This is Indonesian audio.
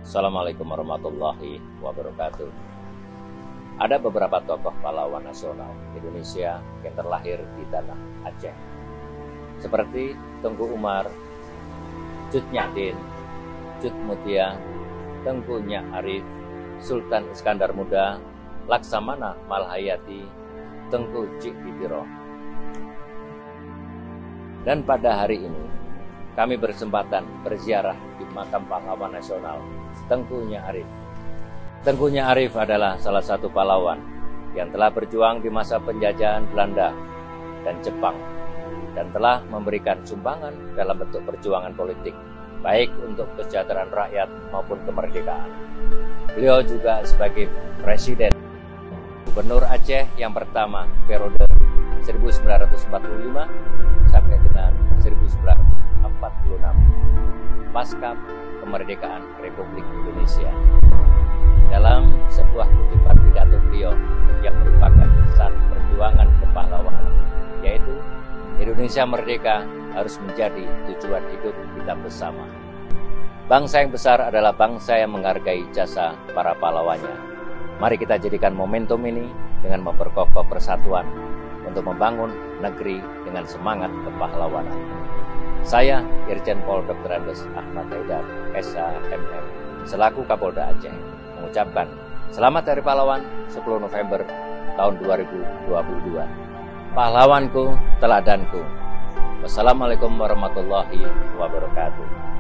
Assalamualaikum warahmatullahi wabarakatuh. Ada beberapa tokoh pahlawan nasional Indonesia yang terlahir di tanah Aceh, seperti Tengku Umar, Cut Nyak, Cut Mutia, Tengku Nyak Arif, Sultan Iskandar Muda, Laksamana Malhayati, Tengku Cik Ditiro. Dan pada hari ini kami berkesempatan berziarah di makam pahlawan nasional Tengku Nyak Arif. Tengku Nyak Arif adalah salah satu pahlawan yang telah berjuang di masa penjajahan Belanda dan Jepang dan telah memberikan sumbangan dalam bentuk perjuangan politik, baik untuk kesejahteraan rakyat maupun kemerdekaan. Beliau juga sebagai Presiden Gubernur Aceh yang pertama periode 1945 sampai dengan 1946 pasca kemerdekaan Republik Indonesia. Dalam sebuah kutipan pidato beliau yang merupakan pesan perjuangan kepahlawanan, yaitu Indonesia merdeka harus menjadi tujuan hidup kita bersama. Bangsa yang besar adalah bangsa yang menghargai jasa para pahlawannya. Mari kita jadikan momentum ini dengan memperkokoh persatuan untuk membangun negeri dengan semangat kepahlawanan. Saya, Irjen Pol Dr. Andes Ahmad Haidar, SHMM, selaku Kapolda Aceh, mengucapkan Selamat Hari Pahlawan 10 November tahun 2022. Pahlawanku, teladanku. Wassalamualaikum warahmatullahi wabarakatuh.